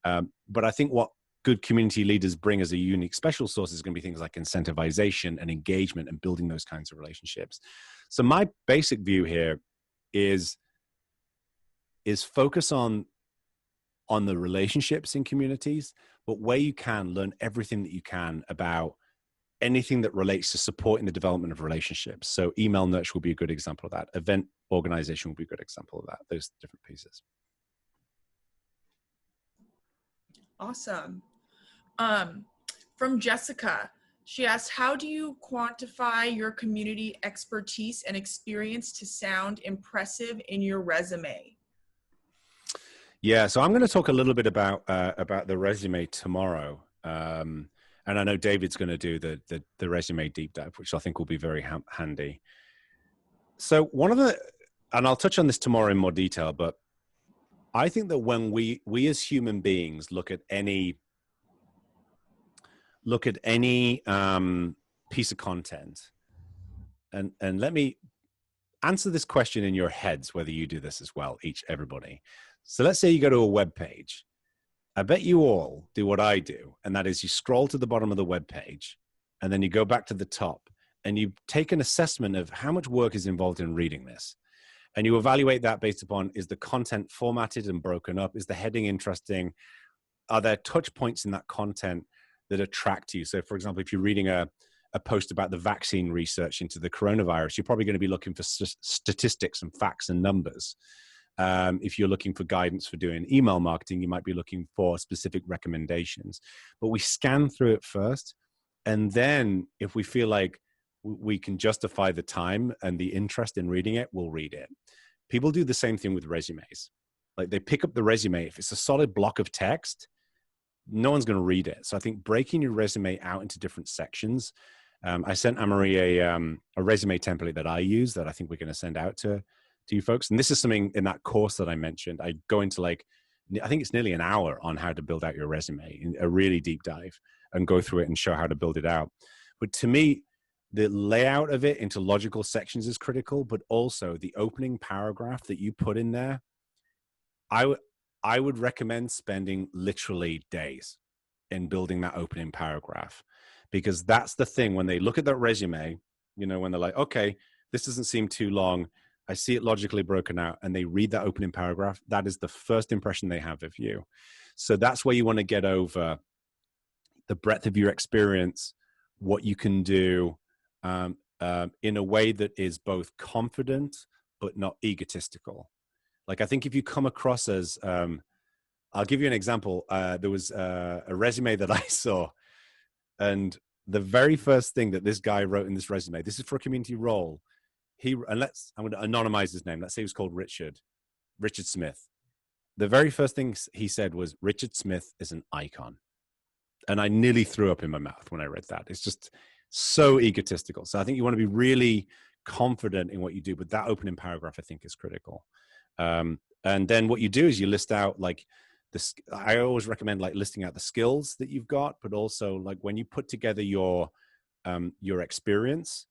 But I think what good community leaders bring as a unique special sauce is going to be things like incentivization and engagement and building those kinds of relationships. So my basic view here is focus on the relationships in communities, but where you can, learn everything that you can about anything that relates to supporting the development of relationships. So email nurture will be a good example of that. Event organization will be a good example of that, those different pieces. Awesome. From Jessica, she asked, how do you quantify your community expertise and experience to sound impressive in your resume? Yeah, so I'm going to talk a little bit about the resume tomorrow. And I know David's going to do the resume deep dive, which I think will be very handy. So and I'll touch on this tomorrow in more detail, but I think that when we as human beings look at any piece of content, and let me answer this question in your heads, whether you do this as well, everybody. So let's say you go to a web page. I bet you all do what I do, and that is you scroll to the bottom of the web page, and then you go back to the top, and you take an assessment of how much work is involved in reading this. And you evaluate that based upon, is the content formatted and broken up? Is the heading interesting? Are there touch points in that content that attract you? So for example, if you're reading a post about the vaccine research into the coronavirus, you're probably going to be looking for statistics and facts and numbers. If you're looking for guidance for doing email marketing, you might be looking for specific recommendations. But we scan through it first. And then if we feel like we can justify the time and the interest in reading it, we'll read it. People do the same thing with resumes. Like they pick up the resume. If it's a solid block of text, no one's going to read it. So I think breaking your resume out into different sections. I sent Anne-Marie a resume template that I use that I think we're going to send out to you folks. And this is something in that course that I mentioned. I go into I think it's nearly an hour on how to build out your resume, in a really deep dive, and go through it and show how to build it out. But to me, the layout of it into logical sections is critical, but also the opening paragraph that you put in there. I would recommend spending literally days in building that opening paragraph, because that's the thing. When they look at that resume, when they're like, okay, this doesn't seem too long, I see it logically broken out, and they read that opening paragraph, that is the first impression they have of you. So that's where you want to get over the breadth of your experience, what you can do, in a way that is both confident but not egotistical. Like, I think if you come across as, I'll give you an example. There was a resume that I saw, and the very first thing that this guy wrote in this resume, this is for a community role. I'm going to anonymize his name. Let's say he was called Richard Smith. The very first thing he said was, Richard Smith is an icon. And I nearly threw up in my mouth when I read that. It's just so egotistical. So I think you want to be really confident in what you do, but that opening paragraph, I think, is critical. And then what you do is you list out like this. I always recommend like listing out the skills that you've got, but also like when you put together your experience,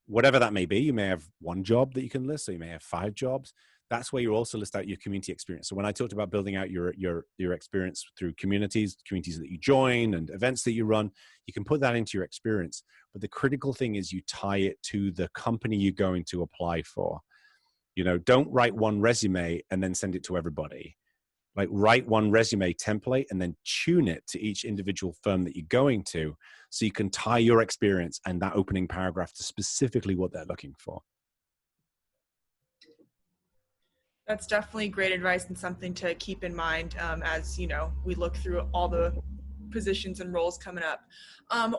whatever that may be, you may have one job that you can list, so you may have 5 jobs. That's where you also list out your community experience. So when I talked about building out your experience through communities that you join and events that you run, you can put that into your experience. But the critical thing is you tie it to the company you're going to apply for. You know, don't write one resume and then send it to everybody. Like write one resume template and then tune it to each individual firm that you're going to, so you can tie your experience and that opening paragraph to specifically what they're looking for. That's definitely great advice and something to keep in mind as, you know, we look through all the positions and roles coming up.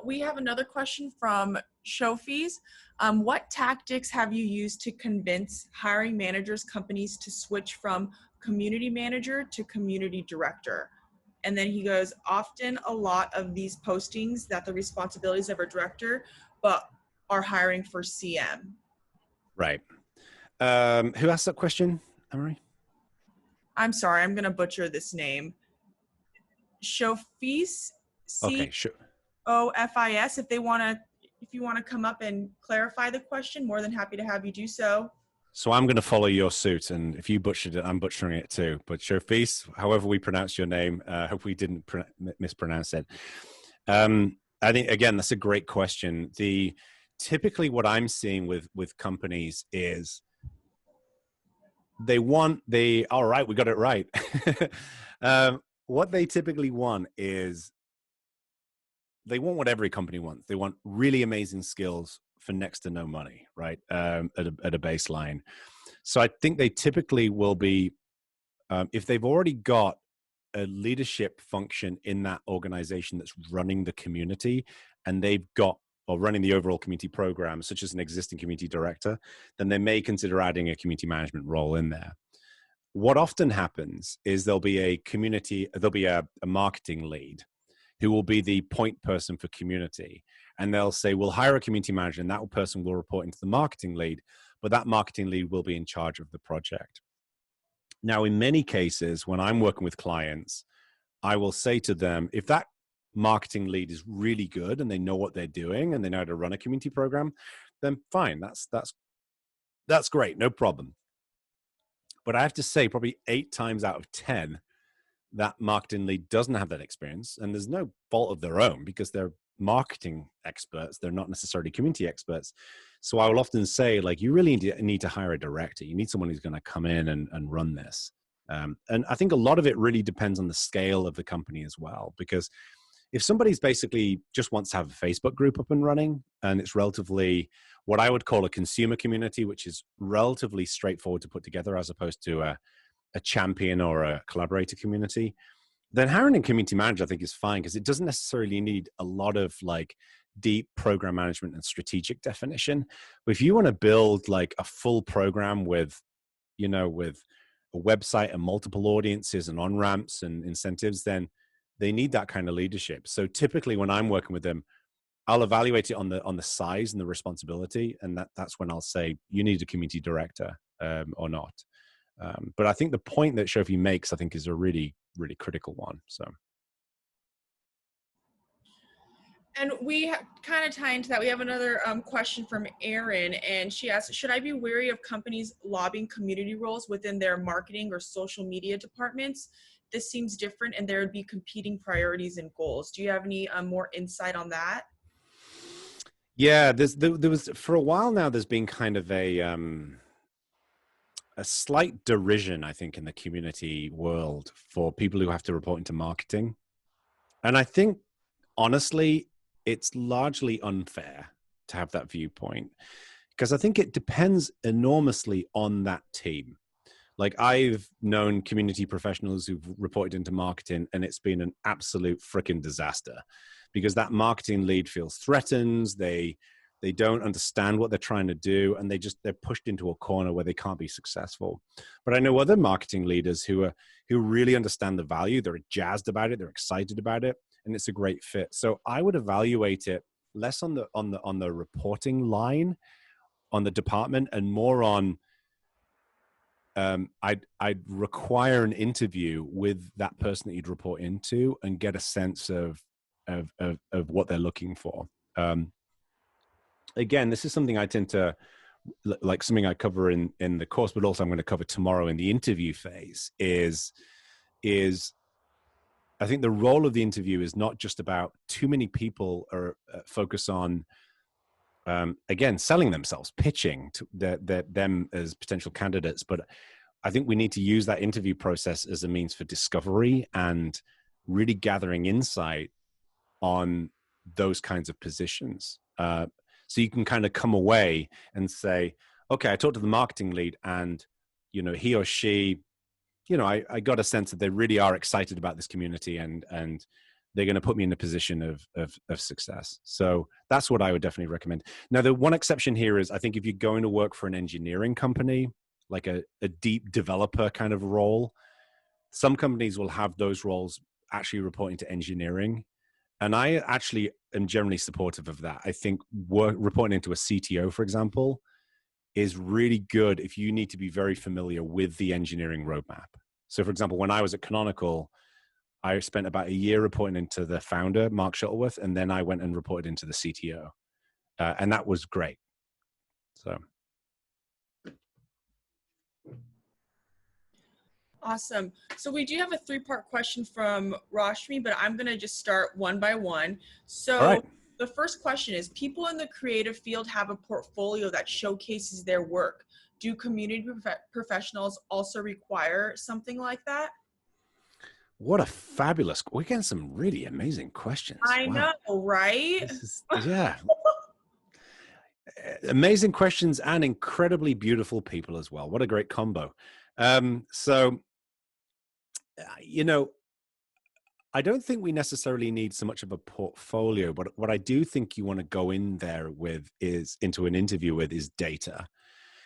We have another question from Shofis. What tactics have you used to convince hiring managers companies to switch from community manager to community director? And then he goes, often a lot of these postings that the responsibilities of a director, but are hiring for CM. Right. Who asked that question, Emery? I'm sorry, I'm going to butcher this name. Shofis, Okay, sure. COFIS. If you want to come up and clarify the question, more than happy to have you do so. So I'm going to follow your suit, and if you butchered it, I'm butchering it too. But Shofis, however we pronounce your name, hope we didn't mispronounce it. I think, again, that's a great question. Typically what I'm seeing with companies is all right, we got it right. What they typically want is they want what every company wants. They want really amazing skills for next to no money, right? At a baseline. So I think they typically will be, if they've already got a leadership function in that organization that's running the community, and they've got, or running the overall community program, such as an existing community director, then they may consider adding a community management role in there. What often happens is there'll be a marketing lead who will be the point person for community. And they'll say, we'll hire a community manager, and that person will report into the marketing lead, but that marketing lead will be in charge of the project. Now, in many cases, when I'm working with clients, I will say to them, if that marketing lead is really good and they know what they're doing and they know how to run a community program, then fine, that's great, no problem. But I have to say, probably 8 times out of 10, that marketing lead doesn't have that experience, and there's no fault of their own because they're marketing experts. They're not necessarily community experts. So I will often say, like, you really need to hire a director. You need someone who's going to come in and run this. And I think a lot of it really depends on the scale of the company as well, because if somebody's basically just wants to have a Facebook group up and running, and it's relatively what I would call a consumer community, which is relatively straightforward to put together as opposed to a champion or a collaborator community, then hiring a community manager, I think, is fine because it doesn't necessarily need a lot of like deep program management and strategic definition. But if you want to build like a full program with a website and multiple audiences and on-ramps and incentives, then they need that kind of leadership. So typically when I'm working with them, I'll evaluate it on the size and the responsibility. And that's when I'll say, you need a community director or not. But I think the point that Shofi makes, I think, is a really, really critical one. So. And we kind of tie into that. We have another question from Erin, and she asks, should I be wary of companies lobbying community roles within their marketing or social media departments? This seems different, and there would be competing priorities and goals. Do you have any more insight on that? Yeah, there was for a while now. There's been kind of a slight derision, I think, in the community world for people who have to report into marketing, and I think honestly, it's largely unfair to have that viewpoint because I think it depends enormously on that team. Like I've known community professionals who've reported into marketing, and it's been an absolute freaking disaster because that marketing lead feels threatened. They don't understand what they're trying to do, and they're pushed into a corner where they can't be successful. But I know other marketing leaders who really understand the value. They're jazzed about it. They're excited about it, and it's a great fit. So I would evaluate it less on the reporting line, on the department, and more on I'd require an interview with that person that you'd report into and get a sense of what they're looking for. Again, this is something I tend to, like something I cover in the course, but also I'm going to cover tomorrow in the interview phase is I think the role of the interview is not just about too many people are focus on, again, selling themselves, pitching to them as potential candidates. But I think we need to use that interview process as a means for discovery and really gathering insight on those kinds of positions. So you can kind of come away and say, okay, I talked to the marketing lead and, he or she, I got a sense that they really are excited about this community and they're going to put me in a position of success. So that's what I would definitely recommend. Now, the one exception here is I think if you're going to work for an engineering company, like a deep developer kind of role, some companies will have those roles actually reporting to engineering. And I actually am generally supportive of that. I think reporting into a CTO, for example, is really good if you need to be very familiar with the engineering roadmap. So, for example, when I was at Canonical, I spent about a year reporting into the founder, Mark Shuttleworth, and then I went and reported into the CTO. And that was great. So. Awesome. So we do have a 3-part question from Rashmi, but I'm going to just start one by one. So All right. The first question is, people in the creative field have a portfolio that showcases their work. Do community professionals also require something like that? What a fabulous, we're getting some really amazing questions. I know, right? Yeah. Amazing questions and incredibly beautiful people as well. What a great combo. I don't think we necessarily need so much of a portfolio, but what I do think you want to go in there with into an interview with is data.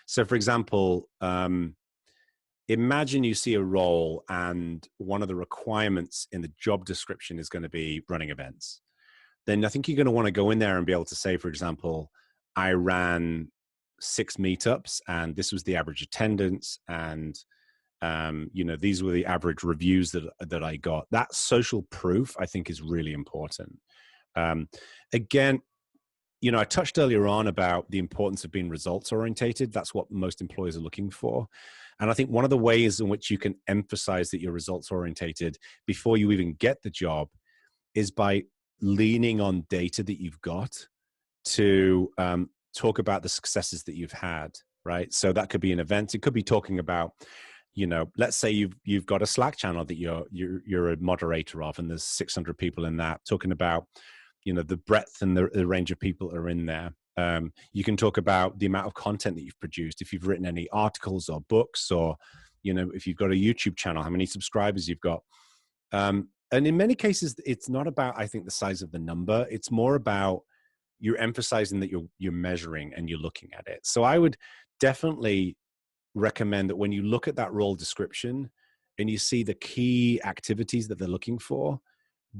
So for example, imagine you see a role and one of the requirements in the job description is going to be running events. Then I think you're going to want to go in there and be able to say, for example, I ran 6 meetups and this was the average attendance and these were the average reviews that I got. That social proof, I think, is really important. Again, I touched earlier on about the importance of being results orientated. That's what most employers are looking for. And I think one of the ways in which you can emphasize that you're results orientated before you even get the job is by leaning on data that you've got to talk about the successes that you've had, right? So that could be an event. It could be talking about, let's say you've got a Slack channel that you're a moderator of, and there's 600 people in that, talking about, the breadth and the range of people that are in there. You can talk about the amount of content that you've produced, if you've written any articles or books, or, if you've got a YouTube channel, how many subscribers you've got. And in many cases, it's not about, I think, the size of the number. It's more about you're emphasizing that you're measuring and you're looking at it. So I would definitely recommend that when you look at that role description and you see the key activities that they're looking for,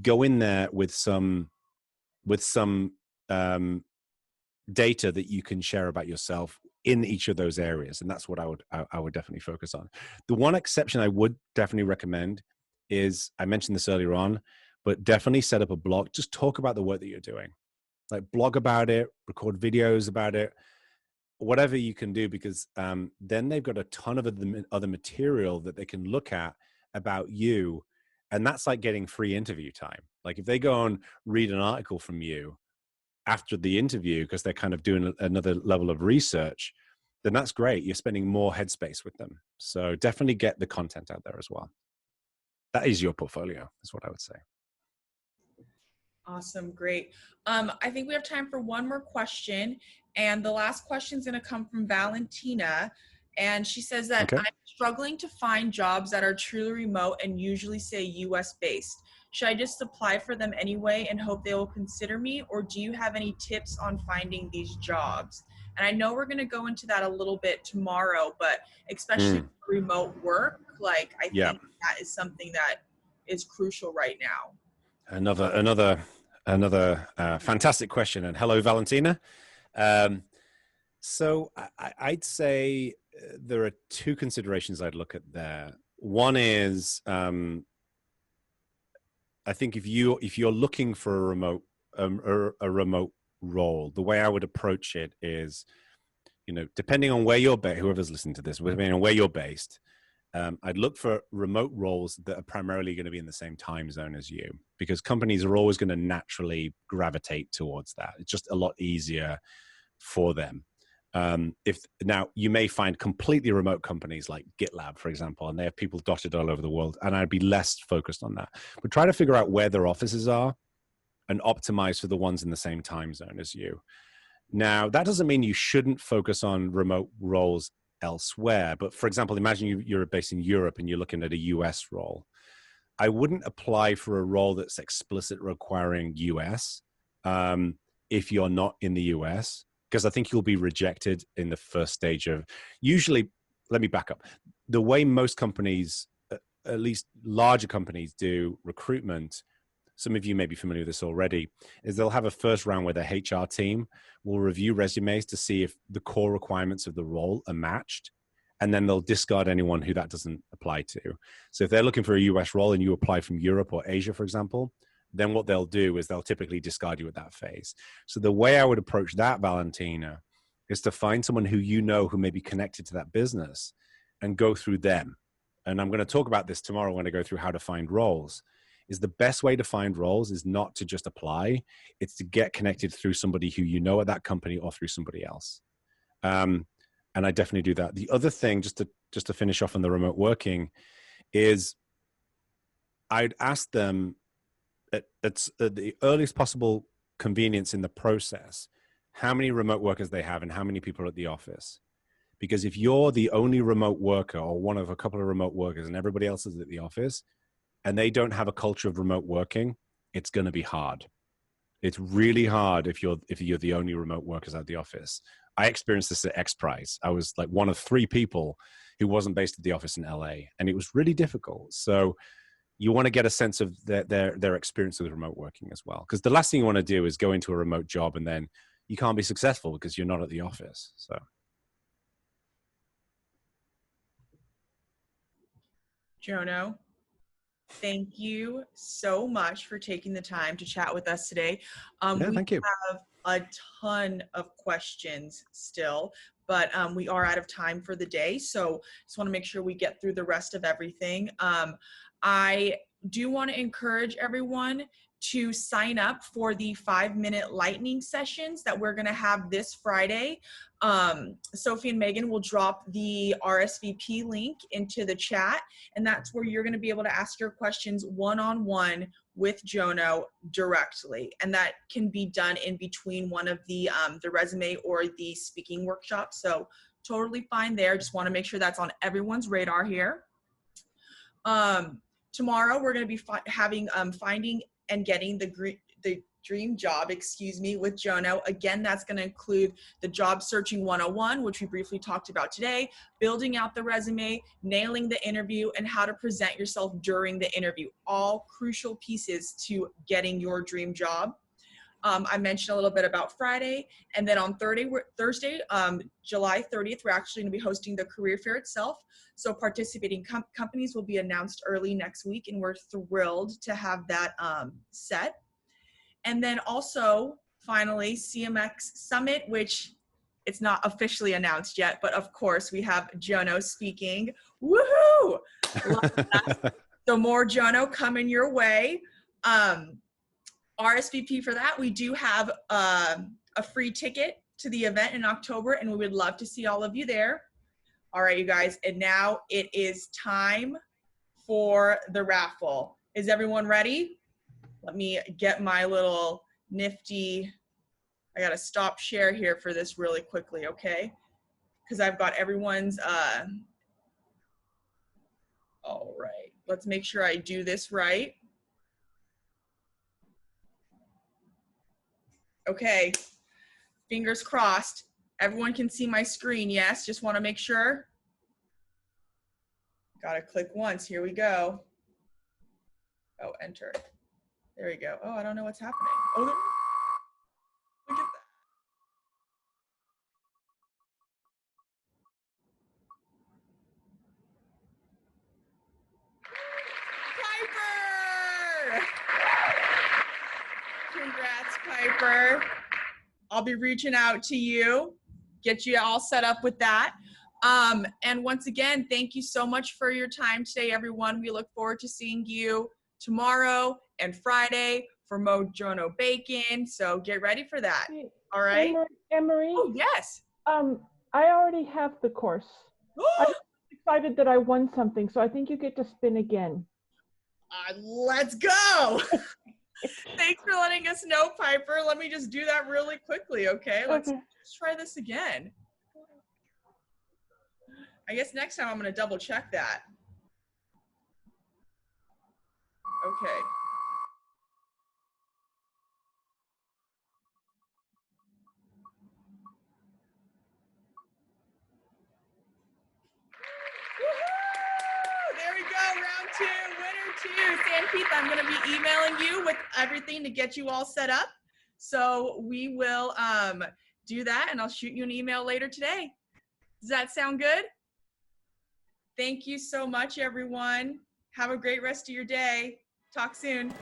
go in there with some data that you can share about yourself in each of those areas. And that's what I would definitely focus on. The one exception I would definitely recommend is, I mentioned this earlier on, but definitely set up a blog. Just talk about the work that you're doing. Like blog about it, record videos about it, whatever you can do, because then they've got a ton of other material that they can look at about you. And that's like getting free interview time. Like if they go and read an article from you after the interview, because they're kind of doing another level of research, then that's great. You're spending more headspace with them. So definitely get the content out there as well. That is your portfolio, is what I would say. Awesome. Great. I think we have time for one more question. And the last question is going to come from Valentina. And she says that, okay, I'm struggling to find jobs that are truly remote and usually say US based. Should I just apply for them anyway and hope they will consider me? Or do you have any tips on finding these jobs? And I know we're going to go into that a little bit tomorrow, but especially remote work, like I think that is something that is crucial right now. Another fantastic question. And hello, Valentina. So I'd say there are two considerations I'd look at there. One is, I think if you're looking for a remote role, the way I would approach it is, depending on where you're based, whoever's listening to this, depending on where you're based, I'd look for remote roles that are primarily going to be in the same time zone as you, because companies are always going to naturally gravitate towards that. It's just a lot easier for them. If now you may find completely remote companies like GitLab, for example, and they have people dotted all over the world, and I'd be less focused on that. But try to figure out where their offices are and optimize for the ones in the same time zone as you. Now, that doesn't mean you shouldn't focus on remote roles elsewhere. But for example, imagine you're based in Europe and you're looking at a US role. I wouldn't apply for a role that's explicit requiring US if you're not in the US, because I think you'll be rejected in the first stage of, usually, let me back up. The way most companies, at least larger companies, do recruitment, some of you may be familiar with this already, is they'll have a first round where the HR team will review resumes to see if the core requirements of the role are matched, and then they'll discard anyone who that doesn't apply to. So if they're looking for a US role and you apply from Europe or Asia, for example, then what they'll do is they'll typically discard you at that phase. So the way I would approach that, Valentina, is to find someone who who may be connected to that business and go through them. And I'm going to talk about this tomorrow when I go through how to find roles. Is the best way to find roles is not to just apply. It's to get connected through somebody who at that company or through somebody else. And I definitely do that. The other thing, just to finish off on the remote working, is I'd ask them at the earliest possible convenience in the process, how many remote workers they have and how many people are at the office. Because if you're the only remote worker or one of a couple of remote workers and everybody else is at the office, and they don't have a culture of remote working, it's going to be hard. It's really hard if you're the only remote workers at the office. I experienced this at XPRIZE. I was like one of 3 people who wasn't based at the office in LA, and it was really difficult. So you want to get a sense of their experience with remote working as well, because the last thing you want to do is go into a remote job and then you can't be successful because you're not at the office. So. Jono, thank you so much for taking the time to chat with us today. We Thank you. have a ton of questions still, but we are out of time for the day. So just want to make sure we get through the rest of everything. I do want to encourage everyone to sign up for the 5-minute lightning sessions that we're going to have this Friday. Sophie and Megan will drop the RSVP link into the chat, and that's where you're going to be able to ask your questions one-on-one with Jono directly. And that can be done in between one of the resume or the speaking workshops. So totally fine there. Just want to make sure that's on everyone's radar here. Tomorrow we're going to be having finding and getting the dream job, with Jono. Again, that's going to include the job searching 101, which we briefly talked about today, building out the resume, nailing the interview, and how to present yourself during the interview. All crucial pieces to getting your dream job. I mentioned a little bit about Friday, and then on Thursday, July 30th, we're actually going to be hosting the career fair itself. So participating companies will be announced early next week, and we're thrilled to have that set. And then also, finally, CMX Summit, which it's not officially announced yet, but of course we have Jono speaking. Woohoo! So more Jono coming your way. RSVP for that. We do have a free ticket to the event in October, and we would love to see all of you there. All right, you guys, and now it is time for the raffle. Is everyone ready? Let me get my little nifty, I gotta stop share here for this really quickly, okay? Because I've got everyone's, all right, let's make sure I do this right. Okay, fingers crossed. Everyone can see my screen, yes? Just wanna make sure. Gotta click once, here we go. Oh, enter. There we go. Oh, I don't know what's happening. Oh, look at that. Congrats, Piper. I'll be reaching out to you, get you all set up with that. And once again, thank you so much for your time today, everyone. We look forward to seeing you tomorrow and Friday for Jono Bacon. So get ready for that. All right. Anne-Marie? Oh, yes. I already have the course. I'm excited that I won something, so I think you get to spin again. Let's go. Thanks for letting us know, Piper. Let me just do that really quickly, okay? Let's try this again. I guess next time I'm going to double check that. Okay. There we go, round 2, winner 2. Sankeeth, I'm going to be emailing you with everything to get you all set up. So we will do that, and I'll shoot you an email later today. Does that sound good? Thank you so much, everyone. Have a great rest of your day. Talk soon.